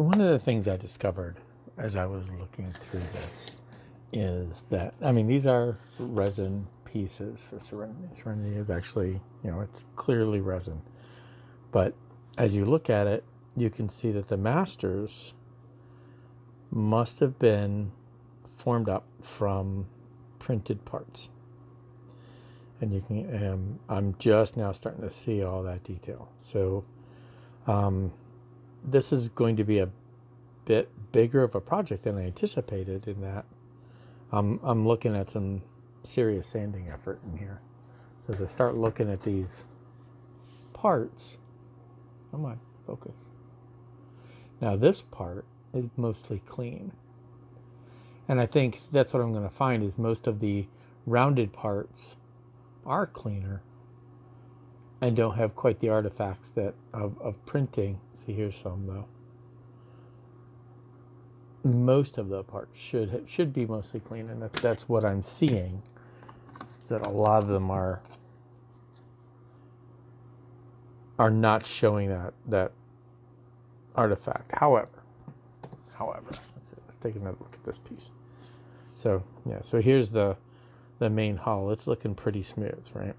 So one of the things I discovered as I was looking through this is that, I mean, these are resin pieces for Serenity. Serenity is actually, it's clearly resin. But as you look at it, you can see that the masters must have been formed up from printed parts. And you can, I'm just now starting to see all that detail. So this is going to be a bit bigger of a project than I anticipated, in that I'm looking at some serious sanding effort in here. So as I start looking at these parts, come on, focus. Now this part is mostly clean. And I think that's what I'm going to find, is most of the rounded parts are cleaner and don't have quite the artifacts that of printing. See, here's some though. Most of the parts should be mostly clean, and that's what I'm seeing. Is that a lot of them are not showing that artifact. However, let's take another look at this piece. So yeah, so here's the main hull. It's looking pretty smooth, right?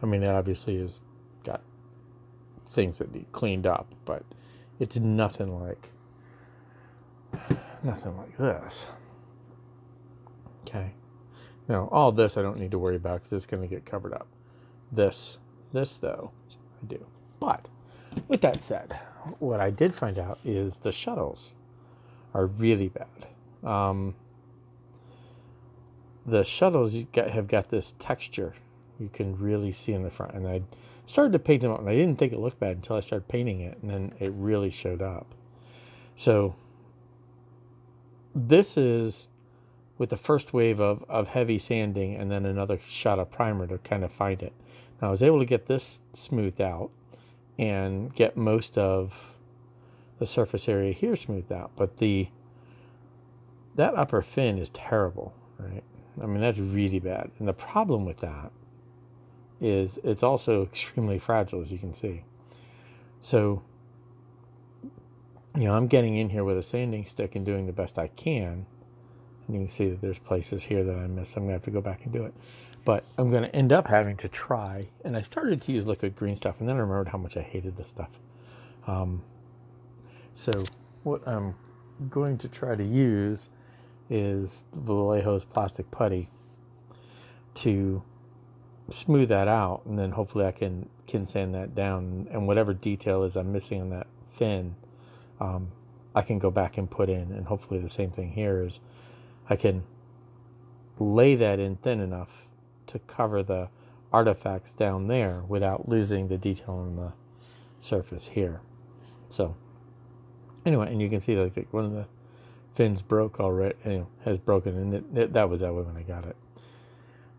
I mean, it obviously has got things that need cleaned up, but it's nothing like this. Okay. Now, all this I don't need to worry about because it's going to get covered up. This though, I do. But with that said, what I did find out is the shuttles are really bad. The shuttles have got this texture you can really see in the front, and I started to paint them up, and I didn't think it looked bad until I started painting it, and then it really showed up. So this is with the first wave of heavy sanding and then another shot of primer to kind of find it. Now I was able to get this smoothed out and get most of the surface area here smoothed out, but that upper fin is terrible, right? I mean, that's really bad. And the problem with that is it's also extremely fragile, as you can see. So, I'm getting in here with a sanding stick and doing the best I can. And you can see that there's places here that I missed. I'm going to have to go back and do it. But I'm going to end up having to try. And I started to use liquid green stuff, and then I remembered how much I hated this stuff. So what I'm going to try to use is Vallejo's plastic putty to smooth that out, and then hopefully I can sand that down, and whatever detail is I'm missing on that fin, I can go back and put in, and hopefully the same thing here is I can lay that in thin enough to cover the artifacts down there without losing the detail on the surface here. So anyway, and you can see like one of the fins broke already, has broken, and that was that way when I got it.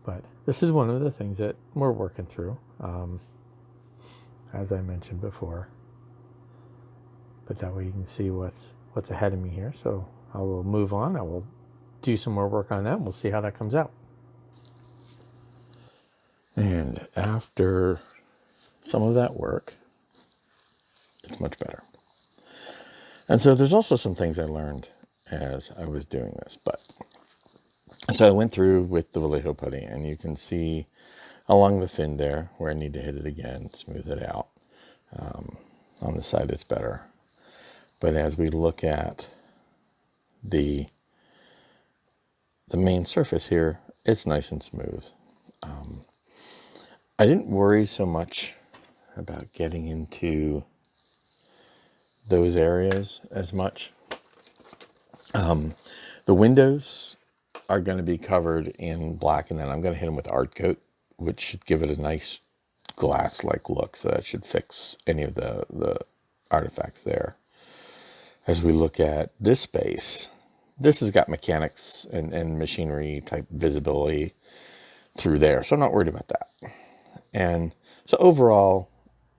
But this is one of the things that we're working through, as I mentioned before. But that way you can see what's ahead of me here. So I will move on. I will do some more work on that, and we'll see how that comes out. And after some of that work, it's much better. And so there's also some things I learned as I was doing this. So I went through with the Vallejo putty, and you can see along the fin there where I need to hit it again, smooth it out. On the side it's better. But as we look at the main surface here, it's nice and smooth. I didn't worry so much about getting into those areas as much. The windows are going to be covered in black, and then I'm going to hit them with art coat, which should give it a nice glass-like look. So that should fix any of the artifacts there. As we look at this space, this has got mechanics and machinery type visibility through there, so I'm not worried about that. And so overall,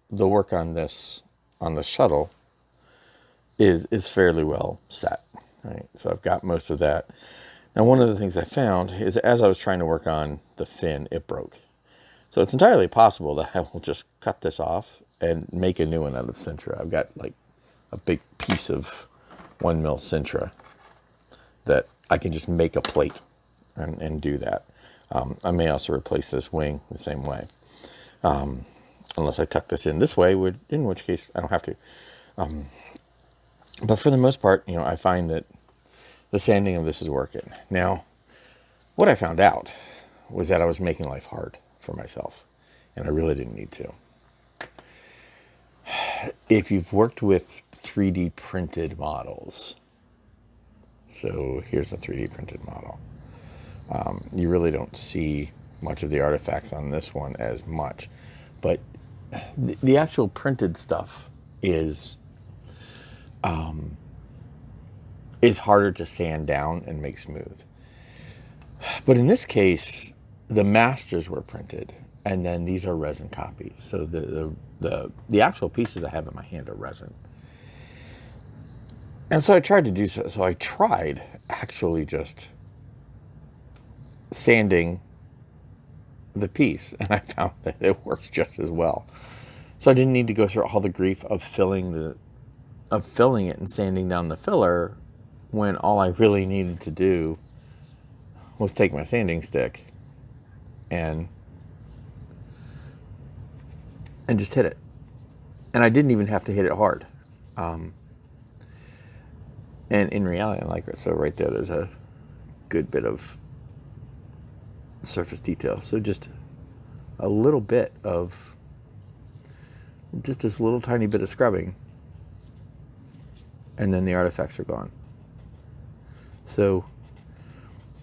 the work on this, on the shuttle, is fairly well set, right? So I've got most of that. Now, one of the things I found is as I was trying to work on the fin, it broke. So it's entirely possible that I will just cut this off and make a new one out of Sintra. I've got like a big piece of 1mm Sintra that I can just make a plate and do that. I may also replace this wing the same way, unless I tuck this in this way, in which case I don't have to. But for the most part, I find that the sanding of this is working. Now, what I found out was that I was making life hard for myself, and I really didn't need to. If you've worked with 3D printed models, so here's a 3D printed model, you really don't see much of the artifacts on this one as much, but the actual printed stuff is harder to sand down and make smooth. But in this case, the masters were printed, and then these are resin copies. So the actual pieces I have in my hand are resin. And so I tried to do so. So I tried actually just sanding the piece, and I found that it works just as well. So I didn't need to go through all the grief of filling it and sanding down the filler, when all I really needed to do was take my sanding stick and just hit it. And I didn't even have to hit it hard. And in reality, I like it. So right there, there's a good bit of surface detail. So just a little bit of, just this little tiny bit of scrubbing, and then the artifacts are gone. So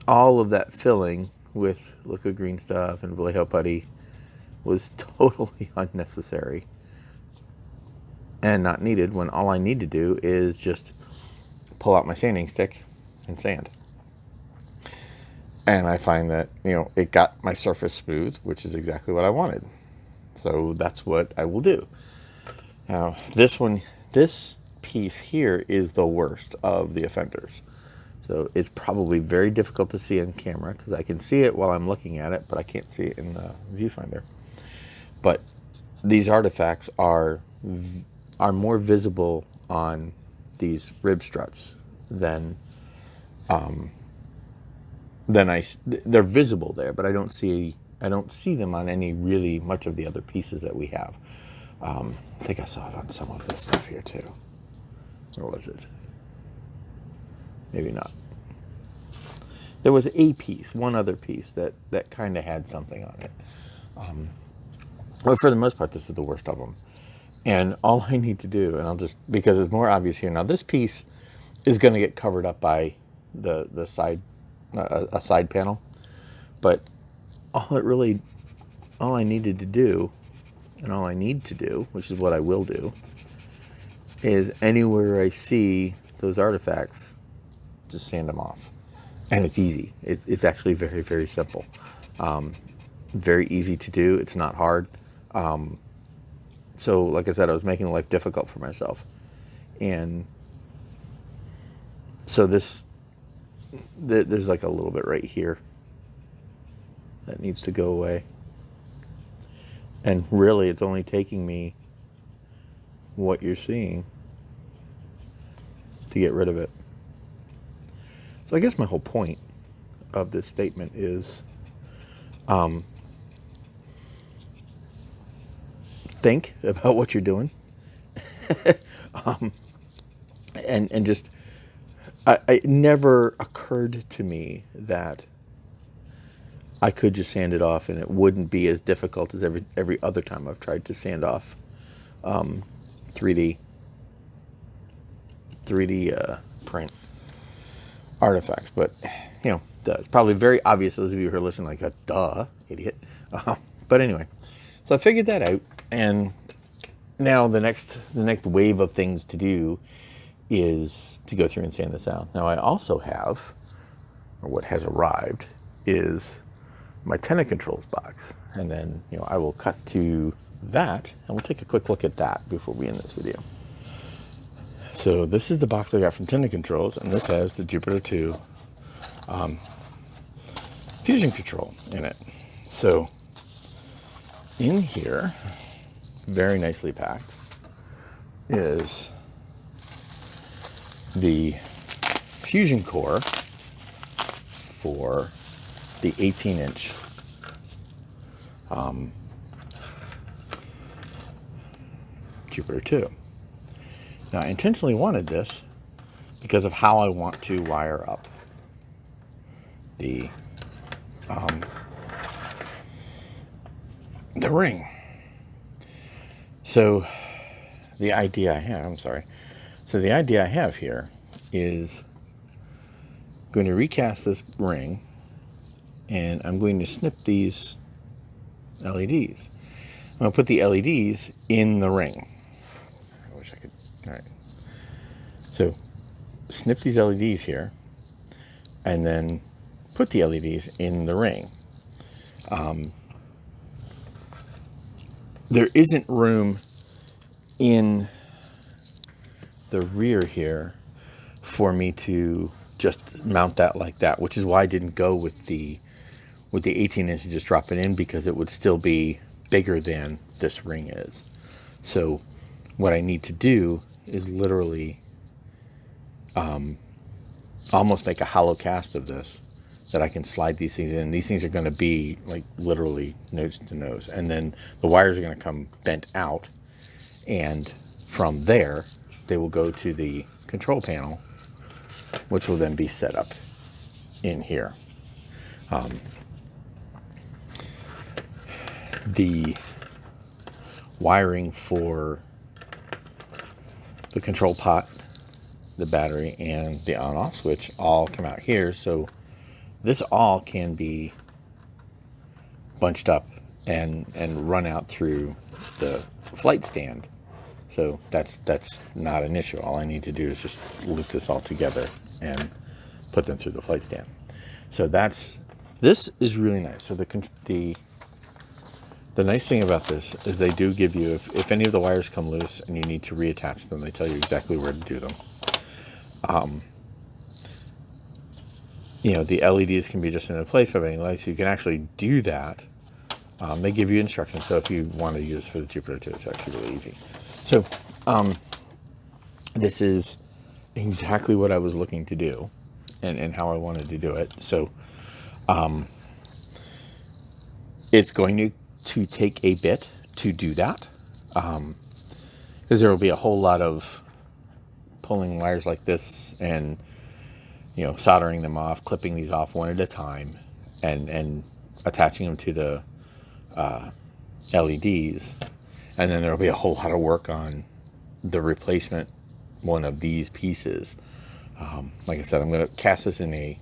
all of that filling with liquid green stuff and Vallejo putty was totally unnecessary and not needed, when all I need to do is just pull out my sanding stick and sand. And I find that, it got my surface smooth, which is exactly what I wanted. So that's what I will do. Now, this piece here is the worst of the offenders. So it's probably very difficult to see on camera, because I can see it while I'm looking at it, but I can't see it in the viewfinder. But these artifacts are more visible on these rib struts than they're visible there, but I don't see them on any really much of the other pieces that we have. I think I saw it on some of this stuff here too. Or was it? Maybe not. There was a piece, one other piece that kind of had something on it. But for the most part, this is the worst of them. And all I need to do, and because it's more obvious here. Now, this piece is going to get covered up by the side, a side panel. But all I needed to do, and all I need to do, which is what I will do, is anywhere I see those artifacts, just sand them off. And it's easy. It's actually very, very simple. Very easy to do. It's not hard. So, like I said, I was making life difficult for myself. And so there's like a little bit right here that needs to go away. And really, it's only taking me what you're seeing to get rid of it. So I guess my whole point of this statement is, think about what you're doing, and just, it never occurred to me that I could just sand it off and it wouldn't be as difficult as every other time I've tried to sand off 3D print artifacts. But it's probably very obvious to those of you who are listening, like, duh, idiot. But anyway, so I figured that out, and now the next wave of things to do is to go through and sand this out. Now I also have, or what has arrived, is my tenant controls box, and then I will cut to that, and we'll take a quick look at that before we end this video. So this is the box I got from Tenant Controls, and this has the Jupiter 2 fusion control in it. So in here, very nicely packed, is the fusion core for the 18-inch Jupiter 2. Now, I intentionally wanted this because of how I want to wire up the ring. So the idea I have here is going to recast this ring, and I'm going to snip these LEDs. I'm going to put the LEDs in the ring. I wish I could. All right. So snip these LEDs here, and then put the LEDs in the ring. There isn't room in the rear here for me to just mount that like that, which is why I didn't go with the 18-inch and just drop it in, because it would still be bigger than this ring is. So what I need to do is literally almost make a hollow cast of this, that I can slide these things in. These things are going to be like literally nose to nose, and then the wires are going to come bent out, and from there they will go to the control panel, which will then be set up in here. The wiring for the control pot, the battery, and the on-off switch all come out here, so this all can be bunched up and run out through the flight stand. So that's not an issue. All I need to do is just loop this all together and put them through the flight stand. So this is really nice. So the nice thing about this is they do give you, if any of the wires come loose and you need to reattach them, they tell you exactly where to do them. The LEDs can be adjusted into place by bending lights, so you can actually do that. They give you instructions, so if you want to use it for the Jupiter 2, it's actually really easy. So this is exactly what I was looking to do, and how I wanted to do it. So it's going to take a bit to do that, because there will be a whole lot of pulling wires like this and soldering them off, clipping these off one at a time, and attaching them to the LEDs, and then there'll be a whole lot of work on the replacement one of these pieces. Like I said, I'm going to cast this in a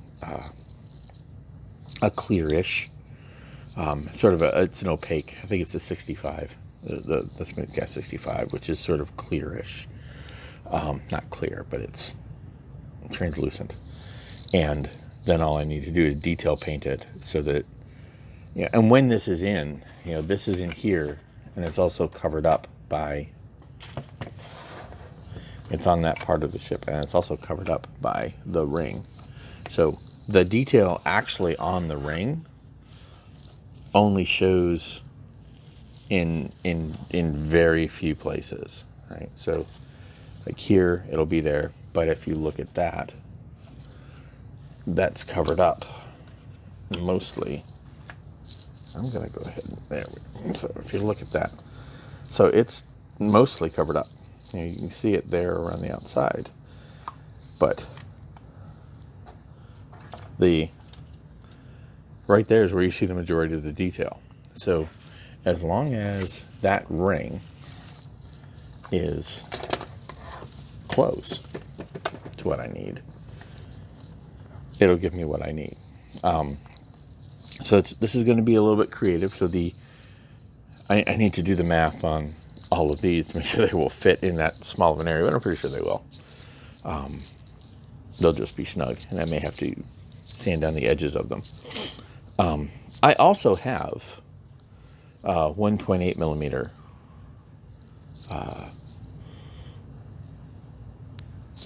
clearish, it's an opaque. I think it's a 65, the smooth gas 65, which is sort of clearish, not clear, but it's translucent. And then all I need to do is detail paint it so that, and when this is in, this is in here, and it's also covered up by, it's on that part of the ship, and it's also covered up by the ring. So the detail actually on the ring only shows in very few places, right? So like here, it'll be there, but if you look at that, that's covered up mostly. I'm gonna go ahead and there we go. So if you look at that, so it's mostly covered up. You can see it there around the outside, but right there is where you see the majority of the detail. So as long as that ring is close to what I need, it'll give me what I need. So this is going to be a little bit creative. So I need to do the math on all of these to make sure they will fit in that small of an area, but I'm pretty sure they will. They'll just be snug, and I may have to sand down the edges of them. I also have 1.8 millimeter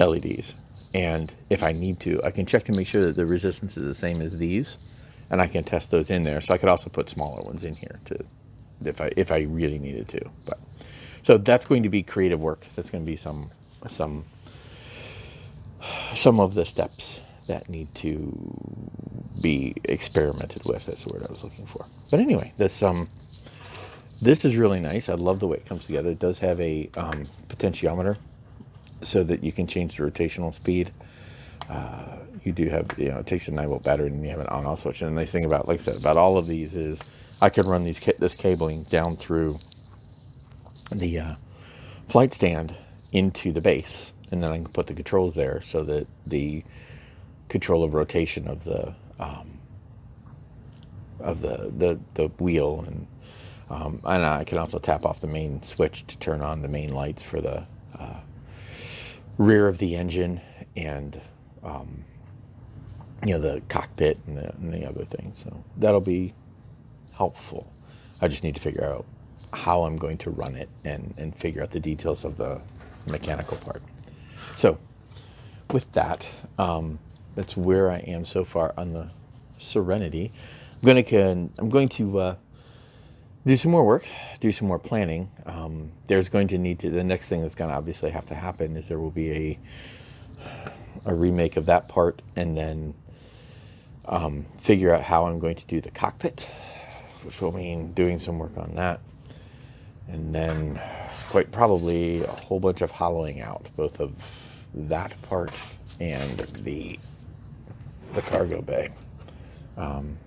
LEDs. And if I need to, I can check to make sure that the resistance is the same as these, and I can test those in there. So I could also put smaller ones in here to, if I really needed to. But so that's going to be creative work. That's going to be some some of the steps that need to be experimented with. That's the word I was looking for. But anyway, this is really nice. I love the way it comes together. It does have a potentiometer so that you can change the rotational speed. You do have, it takes a 9-volt battery, and you have an on-off switch. And the nice thing about, like I said, about all of these is I could run this cabling down through the flight stand into the base, and then I can put the controls there so that the control of rotation of the wheel, and I can also tap off the main switch to turn on the main lights for the rear of the engine, and the cockpit and the other things. So that'll be helpful. I just need to figure out how I'm going to run it and figure out the details of the mechanical part. So with that, that's where I am so far on the Serenity. I'm going to do some more work, do some more planning. There's going to the next thing that's going to obviously have to happen is there will be a remake of that part, and then figure out how I'm going to do the cockpit, which will mean doing some work on that. And then quite probably a whole bunch of hollowing out, both of that part and the cargo bay,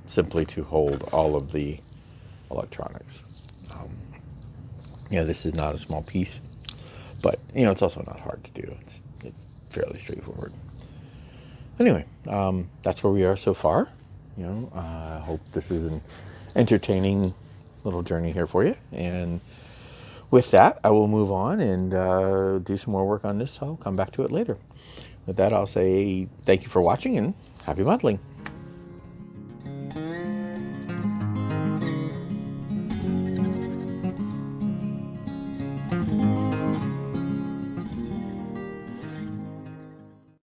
simply to hold all of the electronics. This is not a small piece, but it's also not hard to do. It's fairly straightforward. Anyway, that's where we are so far. I hope this is an entertaining little journey here for you. And with that, I will move on and do some more work on this. I'll come back to it later. With that, I'll say thank you for watching and happy modeling.